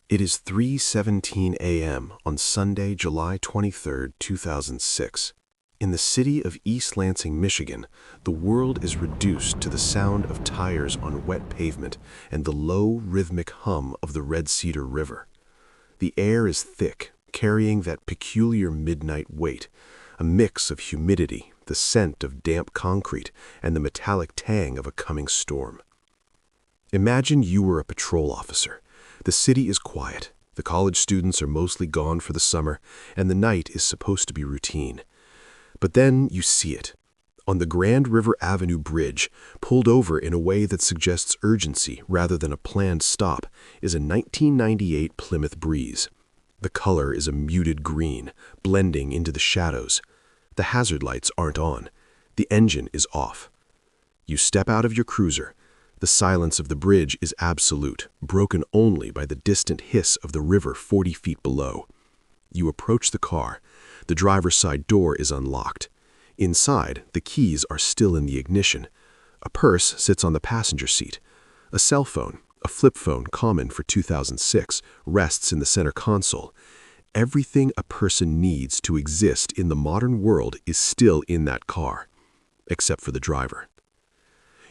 It is 3:17 a.m. on Sunday, July 23, 2006. In the city of East Lansing, Michigan, the world is reduced to the sound of tires on wet pavement and the low, rhythmic hum of the Red Cedar River. The air is thick, carrying that peculiar midnight weight, a mix of humidity, the scent of damp concrete, and the metallic tang of a coming storm. Imagine you were a patrol officer. The city is quiet, the college students are mostly gone for the summer, and the night is supposed to be routine. But then you see it. On the Grand River Avenue Bridge, pulled over in a way that suggests urgency rather than a planned stop, is a 1998 Plymouth Breeze. The color is a muted green, blending into the shadows. The hazard lights aren't on. The engine is off. You step out of your cruiser. The silence of the bridge is absolute, broken only by the distant hiss of the river 40 feet below. You approach the car. The driver's side door is unlocked. Inside, the keys are still in the ignition. A purse sits on the passenger seat. A cell phone, a flip phone common for 2006, rests in the center console. Everything a person needs to exist in the modern world is still in that car, except for the driver.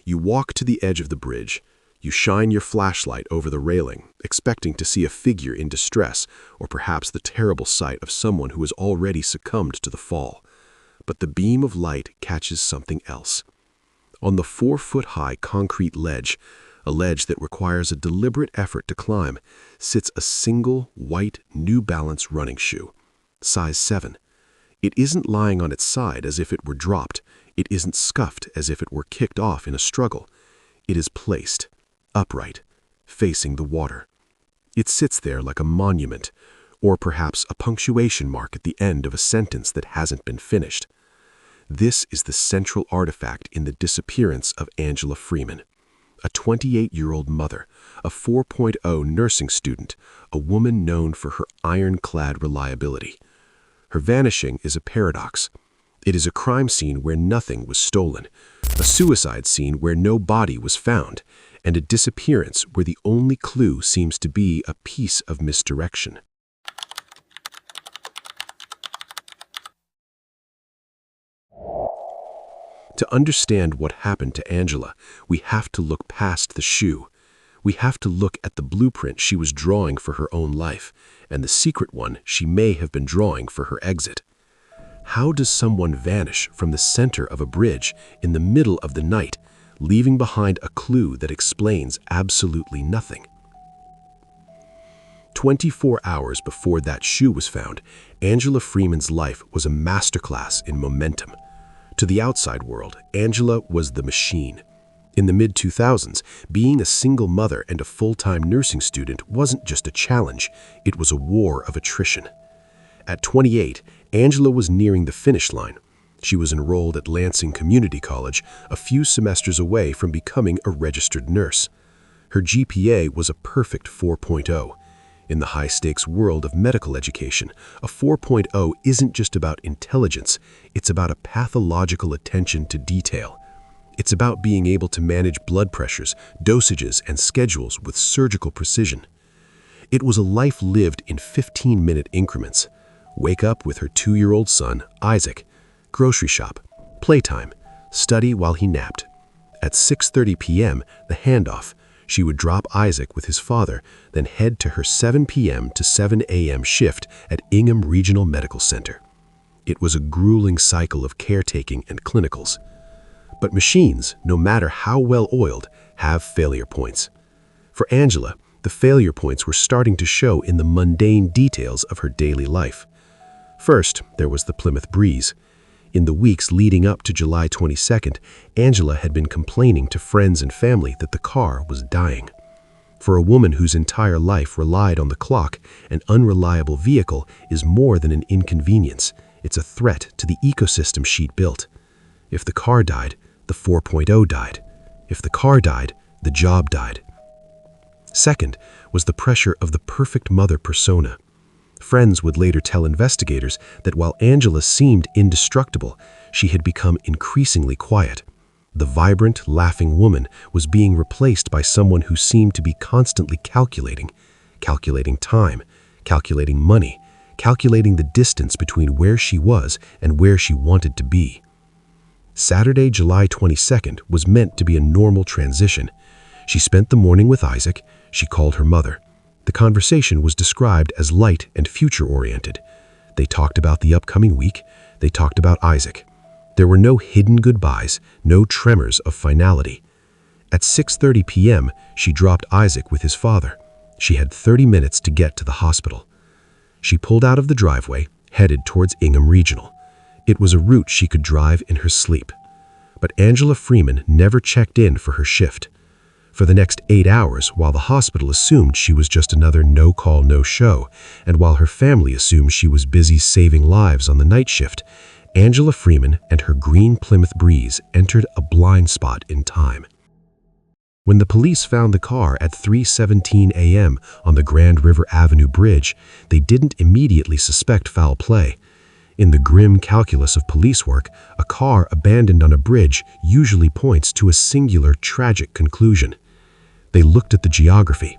You walk to the edge of the bridge. You shine your flashlight over the railing, expecting to see a figure in distress, or perhaps the terrible sight of someone who has already succumbed to the fall. But the beam of light catches something else. On the 4-foot-high concrete ledge, a ledge that requires a deliberate effort to climb, sits a single, white New Balance running shoe, size 7. It isn't lying on its side as if it were dropped. It isn't scuffed as if it were kicked off in a struggle. It is placed, upright, facing the water. It sits there like a monument, or perhaps a punctuation mark at the end of a sentence that hasn't been finished. This is the central artifact in the disappearance of Angela Freeman, a 28-year-old mother, a 4.0 nursing student, a woman known for her ironclad reliability. Her vanishing is a paradox. It is a crime scene where nothing was stolen, a suicide scene where no body was found, and a disappearance where the only clue seems to be a piece of misdirection. To understand what happened to Angela, we have to look past the shoe. We have to look at the blueprint she was drawing for her own life, and the secret one she may have been drawing for her exit. How does someone vanish from the center of a bridge in the middle of the night, leaving behind a clue that explains absolutely nothing? 24 hours before that shoe was found, Angela Freeman's life was a masterclass in momentum. To the outside world, Angela was the machine. In the mid-2000s, being a single mother and a full-time nursing student wasn't just a challenge, it was a war of attrition. At 28, Angela was nearing the finish line. She was enrolled at Lansing Community College, a few semesters away from becoming a registered nurse. Her GPA was a perfect 4.0. In the high-stakes world of medical education, a 4.0 isn't just about intelligence, it's about a pathological attention to detail. It's about being able to manage blood pressures, dosages, and schedules with surgical precision. It was a life lived in 15-minute increments. Wake up with her 2-year-old son, Isaac. Grocery shop. Playtime. Study while he napped. At 6:30 p.m., the handoff. She would drop Isaac with his father, then head to her 7 p.m. to 7 a.m. shift at Ingham Regional Medical Center. It was a grueling cycle of caretaking and clinicals. But machines, no matter how well oiled, have failure points. For Angela, the failure points were starting to show in the mundane details of her daily life. First, there was the Plymouth Breeze. In the weeks leading up to July 22nd, Angela had been complaining to friends and family that the car was dying. For a woman whose entire life relied on the clock, an unreliable vehicle is more than an inconvenience. It's a threat to the ecosystem she'd built. If the car died, the 4.0 died. If the car died, the job died. Second was the pressure of the perfect mother persona. Friends would later tell investigators that while Angela seemed indestructible, she had become increasingly quiet. The vibrant, laughing woman was being replaced by someone who seemed to be constantly calculating calculating time, calculating money, calculating the distance between where she was and where she wanted to be. Saturday, July 22nd was meant to be a normal transition. She spent the morning with Isaac. She called her mother. The conversation was described as light and future-oriented. They talked about the upcoming week. They talked about Isaac. There were no hidden goodbyes, no tremors of finality. At 6:30 p.m., she dropped Isaac with his father. She had 30 minutes to get to the hospital. She pulled out of the driveway, headed towards Ingham Regional. It was a route she could drive in her sleep. But Angela Freeman never checked in for her shift. For the next 8 hours, while the hospital assumed she was just another no-call, no-show, and while her family assumed she was busy saving lives on the night shift, Angela Freeman and her green Plymouth Breeze entered a blind spot in time. When the police found the car at 3:17 a.m. on the Grand River Avenue Bridge, they didn't immediately suspect foul play. In the grim calculus of police work, a car abandoned on a bridge usually points to a singular, tragic conclusion. They looked at the geography.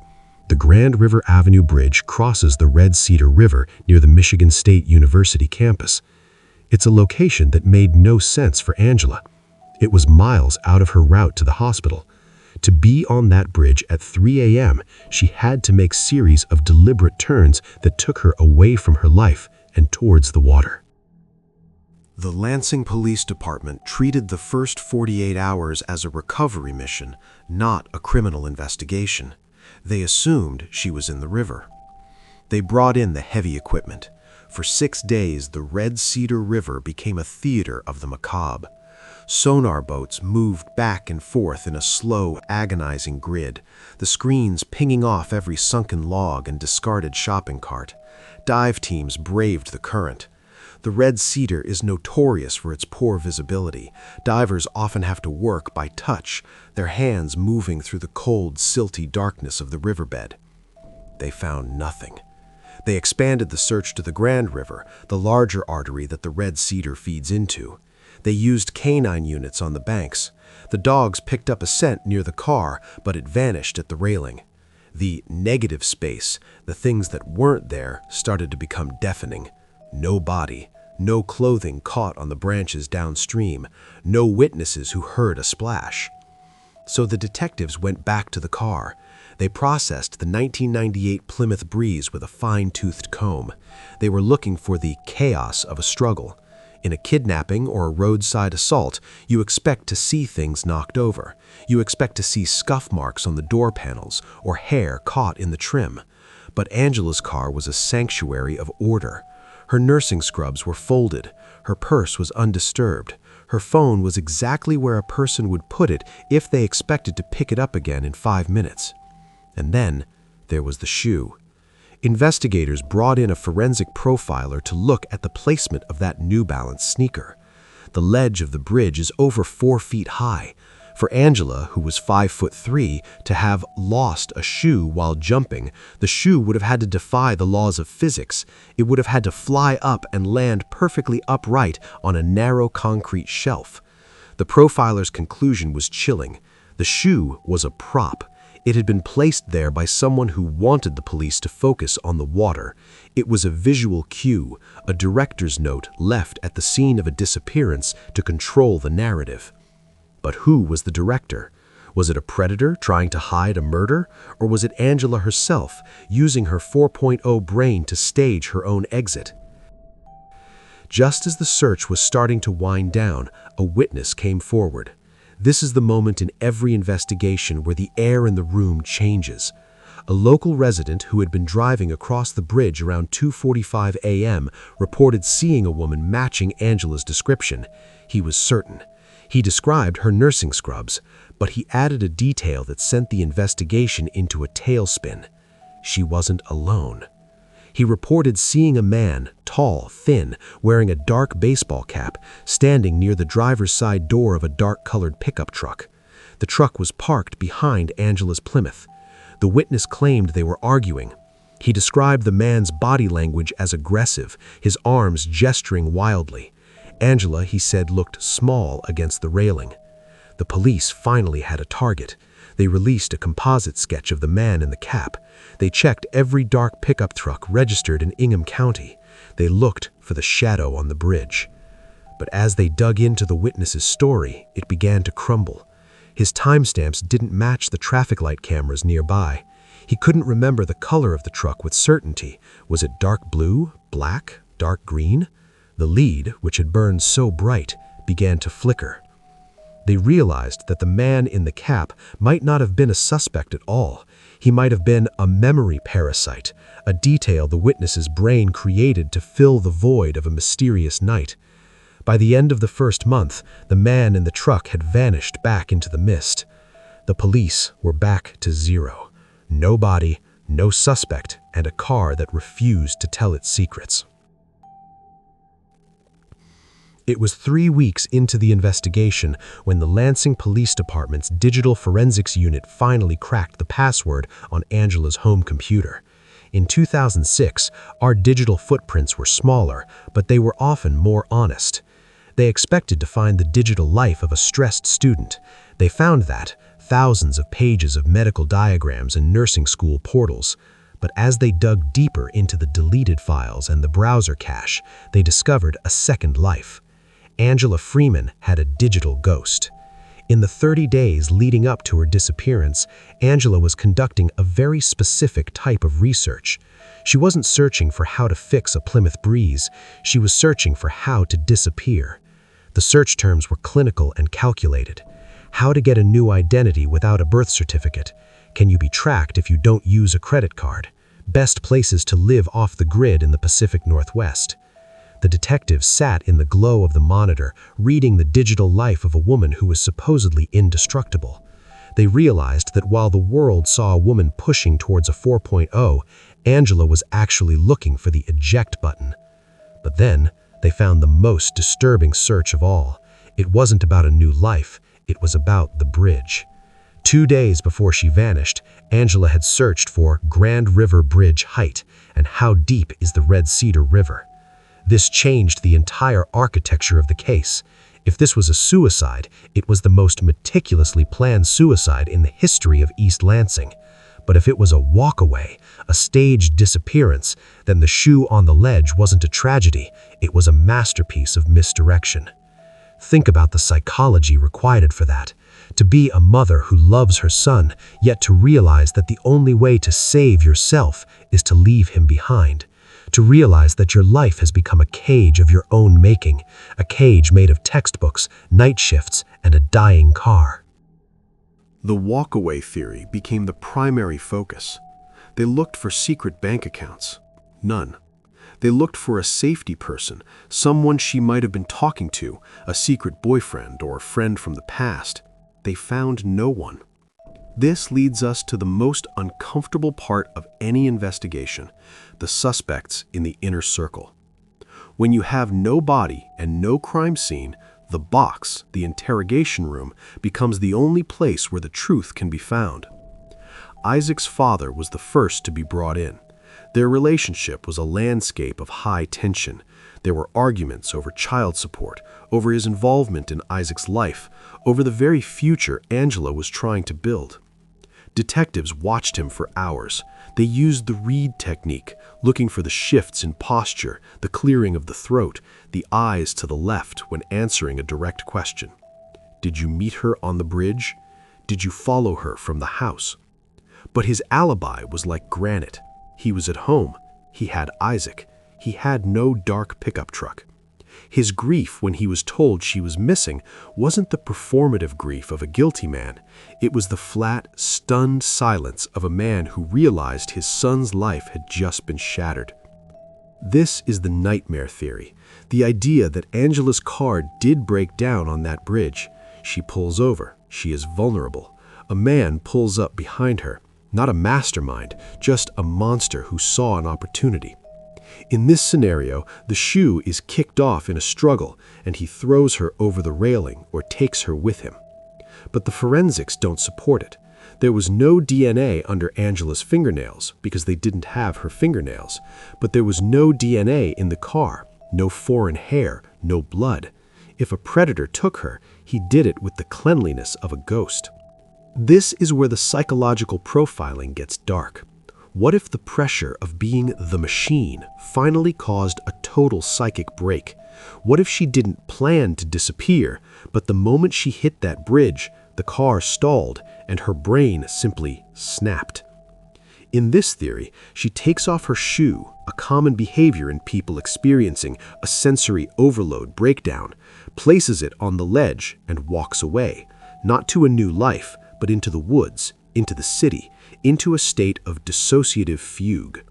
The Grand River Avenue Bridge crosses the Red Cedar River near the Michigan State University campus. It's a location that made no sense for Angela. It was miles out of her route to the hospital. To be on that bridge at 3 a.m., she had to make a series of deliberate turns that took her away from her life and towards the water. The Lansing Police Department treated the first 48 hours as a recovery mission, not a criminal investigation. They assumed she was in the river. They brought in the heavy equipment. For 6 days, the Red Cedar River became a theater of the macabre. Sonar boats moved back and forth in a slow, agonizing grid, the screens pinging off every sunken log and discarded shopping cart. Dive teams braved the current. The Red Cedar is notorious for its poor visibility. Divers often have to work by touch, their hands moving through the cold, silty darkness of the riverbed. They found nothing. They expanded the search to the Grand River, the larger artery that the Red Cedar feeds into. They used canine units on the banks. The dogs picked up a scent near the car, but it vanished at the railing. The negative space, the things that weren't there, started to become deafening. No body, no clothing caught on the branches downstream, no witnesses who heard a splash. So the detectives went back to the car. They processed the 1998 Plymouth Breeze with a fine-toothed comb. They were looking for the chaos of a struggle. In a kidnapping or a roadside assault, you expect to see things knocked over. You expect to see scuff marks on the door panels or hair caught in the trim. But Angela's car was a sanctuary of order. Her nursing scrubs were folded. Her purse was undisturbed. Her phone was exactly where a person would put it if they expected to pick it up again in 5 minutes. And then there was the shoe. Investigators brought in a forensic profiler to look at the placement of that New Balance sneaker. The ledge of the bridge is over 4 feet high. For Angela, who was 5'3", to have lost a shoe while jumping, the shoe would have had to defy the laws of physics. It would have had to fly up and land perfectly upright on a narrow concrete shelf. The profiler's conclusion was chilling. The shoe was a prop. It had been placed there by someone who wanted the police to focus on the water. It was a visual cue, a director's note left at the scene of a disappearance to control the narrative. But who was the director? Was it a predator trying to hide a murder? Or was it Angela herself, using her 4.0 brain to stage her own exit? Just as the search was starting to wind down, a witness came forward. This is the moment in every investigation where the air in the room changes. A local resident who had been driving across the bridge around 2:45 a.m. reported seeing a woman matching Angela's description. He was certain. He described her nursing scrubs, but he added a detail that sent the investigation into a tailspin. She wasn't alone. He reported seeing a man, tall, thin, wearing a dark baseball cap, standing near the driver's side door of a dark-colored pickup truck. The truck was parked behind Angela's Plymouth. The witness claimed they were arguing. He described the man's body language as aggressive, his arms gesturing wildly. Angela, he said, looked small against the railing. The police finally had a target. They released a composite sketch of the man in the cap. They checked every dark pickup truck registered in Ingham County. They looked for the shadow on the bridge. But as they dug into the witness's story, it began to crumble. His timestamps didn't match the traffic light cameras nearby. He couldn't remember the color of the truck with certainty. Was it dark blue, black, dark green? The lead, which had burned so bright, began to flicker. They realized that the man in the cap might not have been a suspect at all. He might have been a memory parasite, a detail the witness's brain created to fill the void of a mysterious night. By the end of the first month, the man in the truck had vanished back into the mist. The police were back to zero. No body, no suspect, and a car that refused to tell its secrets. It was 3 weeks into the investigation when the Lansing Police Department's digital forensics unit finally cracked the password on Angela's home computer. In 2006, our digital footprints were smaller, but they were often more honest. They expected to find the digital life of a stressed student. They found that, thousands of pages of medical diagrams and nursing school portals. But as they dug deeper into the deleted files and the browser cache, they discovered a second life. Angela Freeman had a digital ghost. In the 30 days leading up to her disappearance, Angela was conducting a very specific type of research. She wasn't searching for how to fix a Plymouth Breeze. She was searching for how to disappear. The search terms were clinical and calculated. How to get a new identity without a birth certificate. Can you be tracked if you don't use a credit card? Best places to live off the grid in the Pacific Northwest. The detectives sat in the glow of the monitor, reading the digital life of a woman who was supposedly indestructible. They realized that while the world saw a woman pushing towards a 4.0, Angela was actually looking for the eject button. But then, they found the most disturbing search of all. It wasn't about a new life, it was about the bridge. 2 days before she vanished, Angela had searched for Grand River Bridge height and how deep is the Red Cedar River. This changed the entire architecture of the case. If this was a suicide, it was the most meticulously planned suicide in the history of East Lansing. But if it was a walkaway, a staged disappearance, then the shoe on the ledge wasn't a tragedy, it was a masterpiece of misdirection. Think about the psychology required for that. To be a mother who loves her son, yet to realize that the only way to save yourself is to leave him behind. To realize that your life has become a cage of your own making, a cage made of textbooks, night shifts, and a dying car. The walkaway theory became the primary focus. They looked for secret bank accounts. None. They looked for a safety person, someone she might have been talking to, a secret boyfriend or a friend from the past. They found no one. This leads us to the most uncomfortable part of any investigation, the suspects in the inner circle. When you have no body and no crime scene, the box, the interrogation room, becomes the only place where the truth can be found. Isaac's father was the first to be brought in. Their relationship was a landscape of high tension. There were arguments over child support, over his involvement in Isaac's life, over the very future Angela was trying to build. Detectives watched him for hours. They used the reed technique, looking for the shifts in posture, the clearing of the throat, the eyes to the left when answering a direct question. Did you meet her on the bridge? Did you follow her from the house? But his alibi was like granite. He was at home. He had Isaac. He had no dark pickup truck. His grief when he was told she was missing wasn't the performative grief of a guilty man. It was the flat, stunned silence of a man who realized his son's life had just been shattered. This is the nightmare theory, the idea that Angela's car did break down on that bridge. She pulls over. She is vulnerable. A man pulls up behind her. Not a mastermind, just a monster who saw an opportunity. In this scenario, the shoe is kicked off in a struggle, and he throws her over the railing or takes her with him. But the forensics don't support it. There was no DNA under Angela's fingernails because they didn't have her fingernails, but there was no DNA in the car, no foreign hair, no blood. If a predator took her, he did it with the cleanliness of a ghost. This is where the psychological profiling gets dark. What if the pressure of being the machine finally caused a total psychic break? What if she didn't plan to disappear, but the moment she hit that bridge, the car stalled and her brain simply snapped? In this theory, she takes off her shoe, a common behavior in people experiencing a sensory overload breakdown, places it on the ledge and walks away, not to a new life, but into the woods, into the city, into a state of dissociative fugue.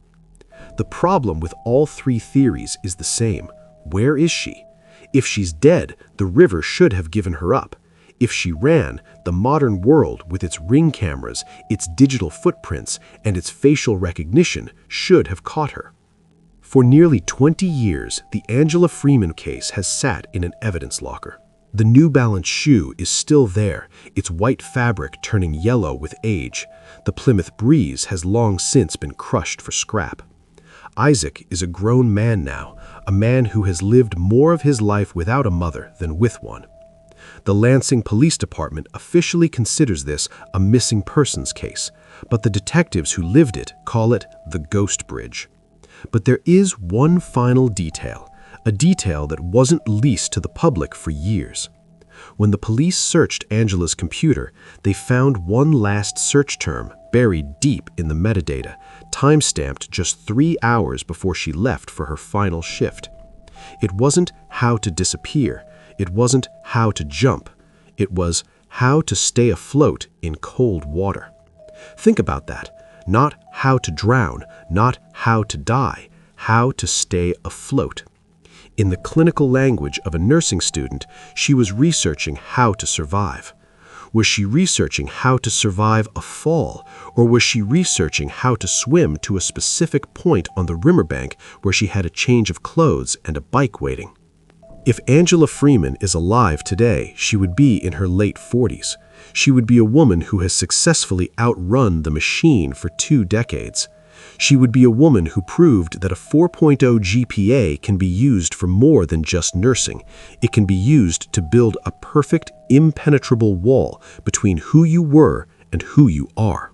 The problem with all three theories is the same. Where is she? If she's dead, the river should have given her up. If she ran, the modern world with its ring cameras, its digital footprints, and its facial recognition should have caught her. For nearly 20 years, the Angela Freeman case has sat in an evidence locker. The New Balance shoe is still there, its white fabric turning yellow with age. The Plymouth Breeze has long since been crushed for scrap. Isaac is a grown man now, a man who has lived more of his life without a mother than with one. The Lansing Police Department officially considers this a missing persons case, but the detectives who lived it call it the Ghost Bridge. But there is one final detail, a detail that wasn't released to the public for years. When the police searched Angela's computer, they found one last search term buried deep in the metadata, time-stamped just 3 hours before she left for her final shift. It wasn't how to disappear. It wasn't how to jump. It was how to stay afloat in cold water. Think about that. Not how to drown, not how to die, how to stay afloat. In the clinical language of a nursing student, she was researching how to survive. Was she researching how to survive a fall, or was she researching how to swim to a specific point on the riverbank where she had a change of clothes and a bike waiting? If Angela Freeman is alive today, she would be in her late 40s. She would be a woman who has successfully outrun the machine for 2 decades. She would be a woman who proved that a 4.0 GPA can be used for more than just nursing. It can be used to build a perfect, impenetrable wall between who you were and who you are.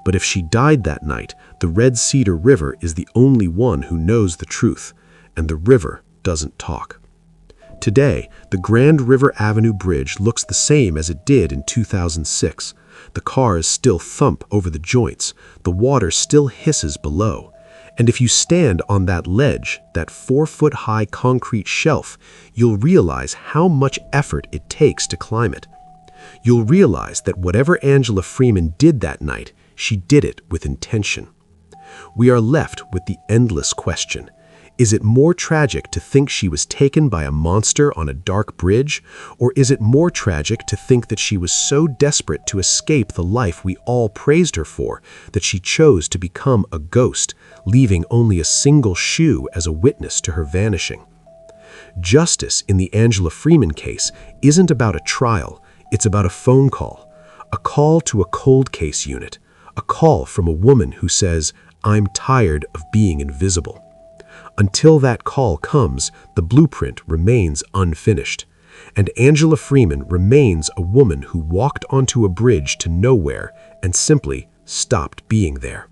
But if she died that night, the Red Cedar River is the only one who knows the truth, and the river doesn't talk. Today, the Grand River Avenue Bridge looks the same as it did in 2006. The cars still thump over the joints, the water still hisses below. And if you stand on that ledge, that 4-foot-high concrete shelf, you'll realize how much effort it takes to climb it. You'll realize that whatever Angela Freeman did that night, she did it with intention. We are left with the endless question. Is it more tragic to think she was taken by a monster on a dark bridge, or is it more tragic to think that she was so desperate to escape the life we all praised her for that she chose to become a ghost, leaving only a single shoe as a witness to her vanishing? Justice in the Angela Freeman case isn't about a trial, it's about a phone call. A call to a cold case unit. A call from a woman who says, "I'm tired of being invisible." Until that call comes, the blueprint remains unfinished. And Angela Freeman remains a woman who walked onto a bridge to nowhere and simply stopped being there.